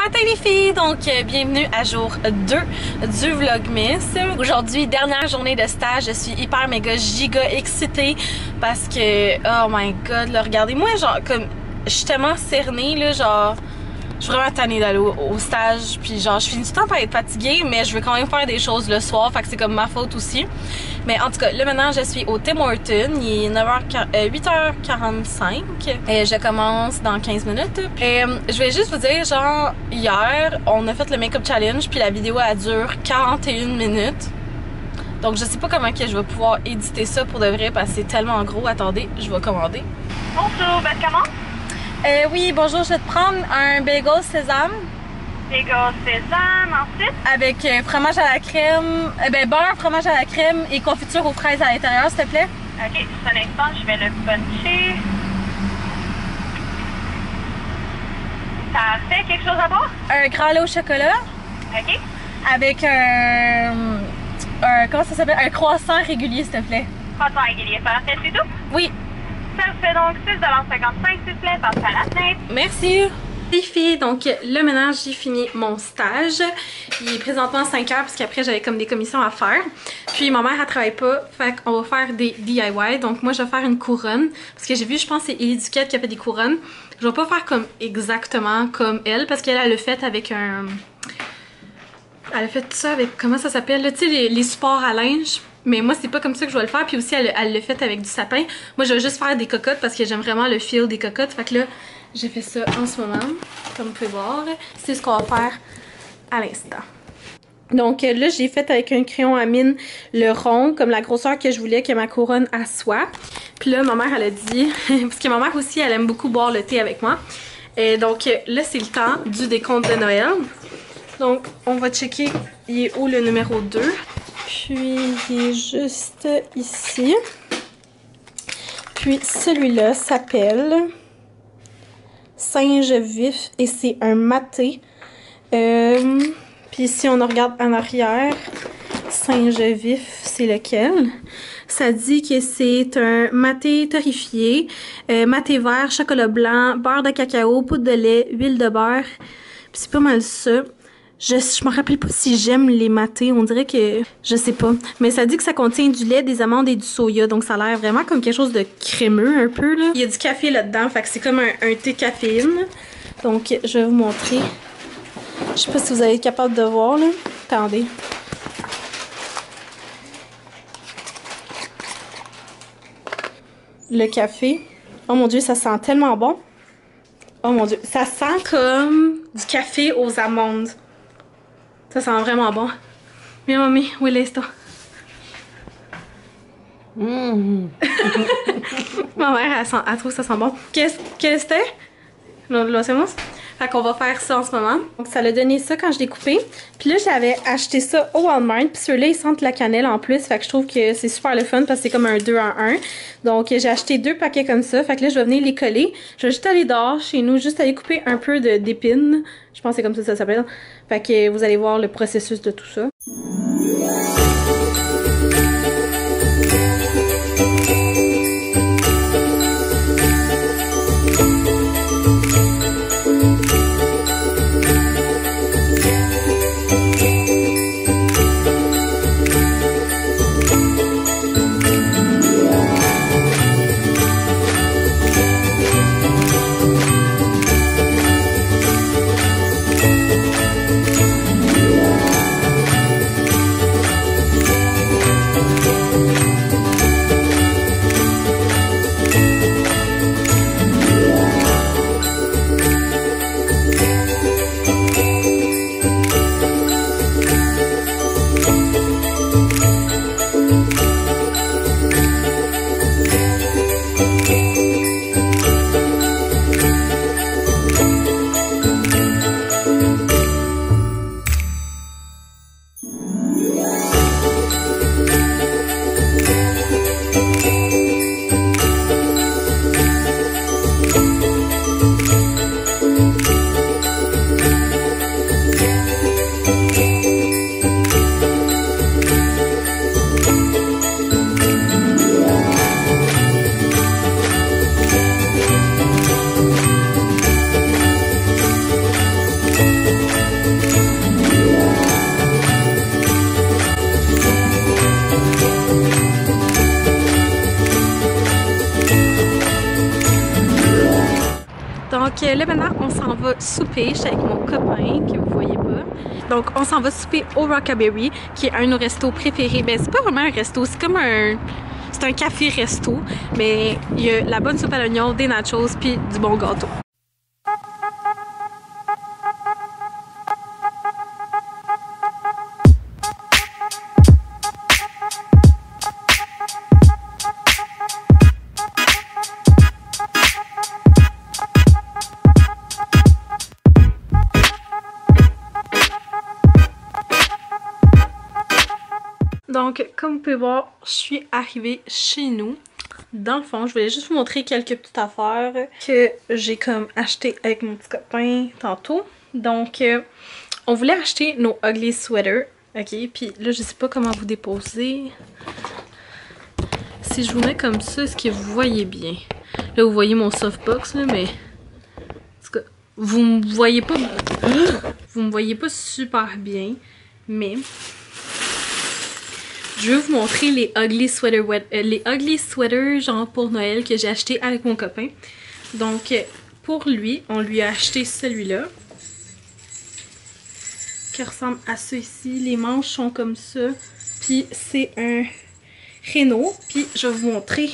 matin les filles, donc bienvenue à jour 2 du Vlogmas. Aujourd'hui, dernière journée de stage, je suis hyper méga giga excitée parce que, oh my god, là, regardez-moi, genre, comme, je suis tellement cernée, là, genre, je suis vraiment tannée d'aller au stage, puis genre, je finis tout le temps par être fatiguée, mais je veux quand même faire des choses le soir, fait que c'est comme ma faute aussi. Mais en tout cas, là maintenant, je suis au Tim Hortons, il est 8h45 et je commence dans 15 minutes. Et je vais juste vous dire, genre, hier, on a fait le make-up challenge, puis la vidéo, elle dure 41 minutes. Donc, je sais pas comment que je vais pouvoir éditer ça pour de vrai, parce que c'est tellement gros. Attendez, je vais commander. Bonjour, ben comment? Oui, bonjour, je vais te prendre un bagel sésame. Bagel sésame, ensuite? Avec fromage à la crème, beurre, fromage à la crème et confiture aux fraises à l'intérieur, s'il te plaît. Ok, juste un instant, je vais le puncher. Parfait, quelque chose à boire? Un grand lait au chocolat. Ok. Avec comment ça s'appelle? Un croissant régulier, s'il te plaît. Croissant régulier, parfait, c'est tout? Oui. Parfait, donc 6,55 s'il vous plaît, passe à la fenêtre. Merci. Les filles, donc là maintenant j'ai fini mon stage. Il est présentement 5 heures parce qu'après j'avais comme des commissions à faire. Puis ma mère elle travaille pas, fait qu'on va faire des DIY. Donc moi je vais faire une couronne parce que j'ai vu, je pense que c'est Ellie Duquette qui a fait des couronnes. Je vais pas faire comme exactement comme elle parce qu'elle l'a fait avec un... Elle a fait tout ça avec, comment ça s'appelle? Tu sais les supports à linge. Mais moi, c'est pas comme ça que je vais le faire. Puis aussi, elle l'a fait avec du sapin. Moi, je vais juste faire des cocottes parce que j'aime vraiment le feel des cocottes. Fait que là, j'ai fait ça en ce moment. Comme vous pouvez voir. C'est ce qu'on va faire à l'instant. Donc là, j'ai fait avec un crayon à mine le rond, comme la grosseur que je voulais que ma couronne soit. Puis là, ma mère, elle a dit... parce que ma mère aussi, elle aime beaucoup boire le thé avec moi. Et donc là, c'est le temps du décompte de Noël. Donc, on va checker, il est où le numéro 2. Puis, il est juste ici. Puis, celui-là s'appelle Singe vif et c'est un maté. Puis, si on regarde en arrière, Singe vif, c'est lequel? Ça dit que c'est un maté torréfié, maté vert, chocolat blanc, beurre de cacao, poudre de lait, huile de beurre. Puis, c'est pas mal ça. Je me rappelle pas si j'aime les matés, on dirait que... Je sais pas. Mais ça dit que ça contient du lait, des amandes et du soya. Donc ça a l'air vraiment comme quelque chose de crémeux un peu, là. Il y a du café là-dedans, fait que c'est comme un thé caféine. Donc je vais vous montrer. Je sais pas si vous allez être capable de voir, là. Attendez. Le café. Oh mon dieu, ça sent tellement bon. Oh mon dieu, ça sent comme du café aux amandes. Ça sent vraiment bon. Mais mamie, où est l'instant? Ma mère, elle trouve que ça sent bon. Qu'est-ce que c'était? Lo hacemos? Fait qu'on va faire ça en ce moment. Donc ça l'a donné ça quand je l'ai coupé. Puis là, j'avais acheté ça au Walmart. Puis ceux-là, ils sentent la cannelle en plus. Fait que je trouve que c'est super le fun parce que c'est comme un 2 en 1. Donc j'ai acheté 2 paquets comme ça. Fait que là, je vais venir les coller. Je vais juste aller dehors chez nous, juste aller couper un peu d'épines. Je pense que c'est comme ça que ça s'appelle. Fait que vous allez voir le processus de tout ça. Donc là maintenant on s'en va souper, je suis avec mon copain que vous voyez pas. Donc on s'en va souper au Rockaberry qui est un de nos restos préférés. Ben c'est pas vraiment un resto, c'est comme un... C'est un café resto, mais il y a la bonne soupe à l'oignon, des nachos puis du bon gâteau. Donc, comme vous pouvez voir, je suis arrivée chez nous. Dans le fond, je voulais juste vous montrer quelques petites affaires que j'ai comme acheté avec mon petit copain tantôt. Donc, on voulait acheter nos ugly sweaters, ok? Puis là, je sais pas comment vous déposer. Si je vous mets comme ça, est-ce que vous voyez bien? Là, vous voyez mon softbox, là, mais... En tout cas, vous me voyez pas... Vous me voyez pas super bien, mais... Je vais vous montrer les ugly sweaters genre pour Noël que j'ai acheté avec mon copain. Donc pour lui, on lui a acheté celui-là qui ressemble à ça ici. Les manches sont comme ça. Puis c'est un Renault. Puis je vais vous montrer.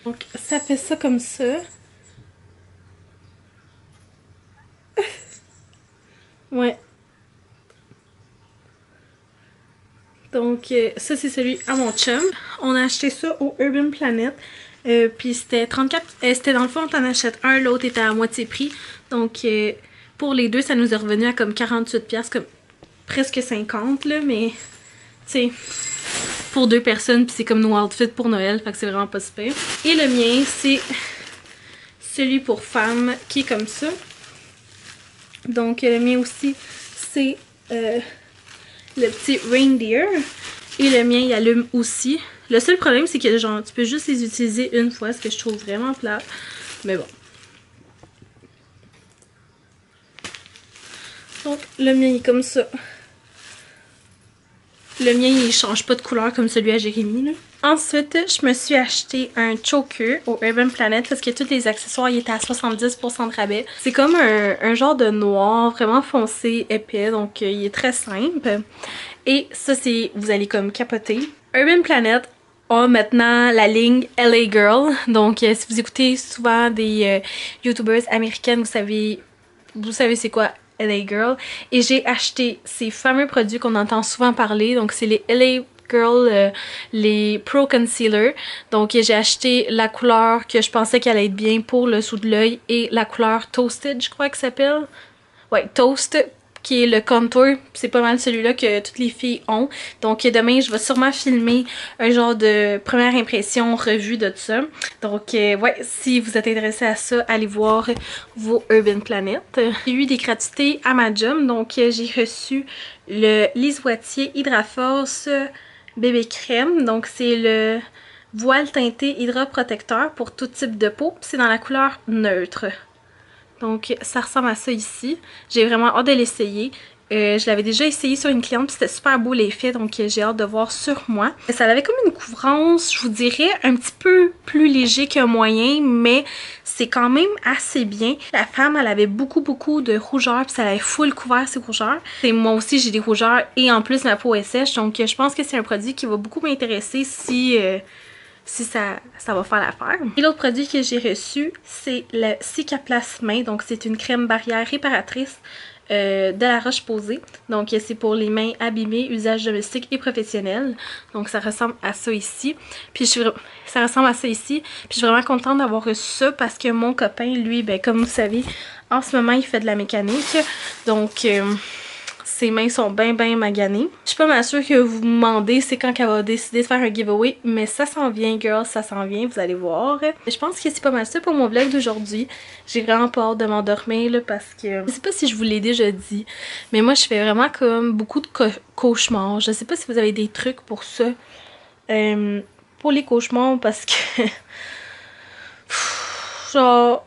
Donc ça fait ça comme ça. Ouais. Donc ça c'est celui à mon chum. On a acheté ça au Urban Planet. Puis c'était 34... c'était dans le fond, on en achète un, l'autre était à moitié prix. Donc pour les deux, ça nous est revenu à comme 48$, comme presque 50 là, mais tu sais, pour deux personnes, puis c'est comme nos outfits pour Noël, fait que c'est vraiment pas super. Et le mien, c'est celui pour femme qui est comme ça. Donc le mien aussi, c'est... le petit reindeer. Et le mien, il allume aussi. Le seul problème, c'est que genre, tu peux juste les utiliser une fois, ce que je trouve vraiment plat. Mais bon. Donc, le mien, il est comme ça. Le mien, il change pas de couleur comme celui à Jérémy, là. Ensuite, je me suis acheté un choker au Urban Planet parce que tous les accessoires ils étaient à 70% de rabais. C'est comme un genre de noir vraiment foncé, épais, donc il est très simple. Et ça, c'est, vous allez comme capoter. Urban Planet a maintenant la ligne LA Girl. Donc si vous écoutez souvent des YouTubers américaines, vous savez c'est quoi LA Girl. Et j'ai acheté ces fameux produits qu'on entend souvent parler. Donc c'est les LA Girl, les Pro Concealer. Donc j'ai acheté la couleur que je pensais qu'elle allait être bien pour le sous de l'œil et la couleur Toasted, je crois que ça s'appelle. Ouais, Toast, qui est le contour. C'est pas mal celui-là que toutes les filles ont. Donc demain, je vais sûrement filmer un genre de première impression revue de tout ça. Donc ouais, si vous êtes intéressé à ça, allez voir vos Urban Planet. J'ai eu des gratuités à ma job. Donc j'ai reçu le Lise Wattier Hydraforce Bébé Crème. Donc c'est le voile teinté hydroprotecteur pour tout type de peau. C'est dans la couleur neutre. Donc ça ressemble à ça ici. J'ai vraiment hâte de l'essayer. Je l'avais déjà essayé sur une cliente, c'était super beau l'effet, donc j'ai hâte de voir sur moi. Ça avait comme une couvrance, je vous dirais, un petit peu plus léger qu'un moyen, mais c'est quand même assez bien. La femme, elle avait beaucoup de rougeurs, puis ça avait full couvert ses rougeurs. Et moi aussi, j'ai des rougeurs et en plus ma peau est sèche, donc je pense que c'est un produit qui va beaucoup m'intéresser si ça va faire l'affaire. Et l'autre produit que j'ai reçu, c'est le Cicaplast Main. Donc c'est une crème barrière réparatrice de la Roche-Posay. Donc c'est pour les mains abîmées, usage domestique et professionnel. Donc ça ressemble à ça ici. Puis ça ressemble à ça ici. Puis je suis vraiment contente d'avoir reçu ça parce que mon copain, lui, ben comme vous savez, en ce moment il fait de la mécanique. Donc ses mains sont bien maganées. Je suis pas mal sûre que vous vous demandez c'est quand qu'elle va décider de faire un giveaway, mais ça s'en vient, girls, ça s'en vient, vous allez voir. Je pense que c'est pas mal ça pour mon vlog d'aujourd'hui. J'ai vraiment pas hâte de m'endormir là parce que... Je sais pas si je vous l'ai déjà dit, mais moi je fais vraiment comme beaucoup de cauchemars. Je sais pas si vous avez des trucs pour ça. Pour les cauchemars parce que... genre...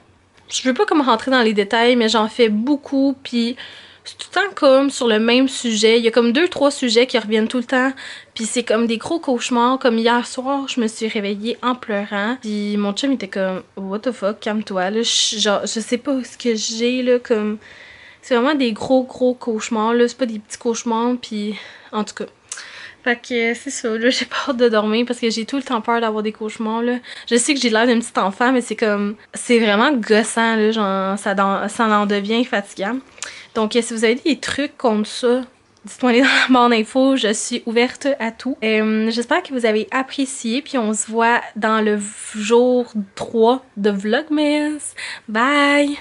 Je veux pas comme rentrer dans les détails, mais j'en fais beaucoup, puis... c'est tout le temps comme sur le même sujet. Il y a comme 2-3 sujets qui reviennent tout le temps. Puis c'est comme des gros cauchemars. Comme hier soir, je me suis réveillée en pleurant. Puis mon chum était comme what the fuck, calme-toi. Là, genre, je sais pas ce que j'ai là comme. C'est vraiment des gros cauchemars là. C'est pas des petits cauchemars. Puis en tout cas. Fait que c'est ça, là, j'ai peur de dormir parce que j'ai tout le temps peur d'avoir des cauchemars, là. Je sais que j'ai l'air d'un petit enfant, mais c'est comme... C'est vraiment gossant, là, genre, ça en devient fatigant. Donc, si vous avez des trucs contre ça, dites-moi les dans la barre d'infos, je suis ouverte à tout. J'espère que vous avez apprécié, puis on se voit dans le jour 3 de Vlogmas. Bye!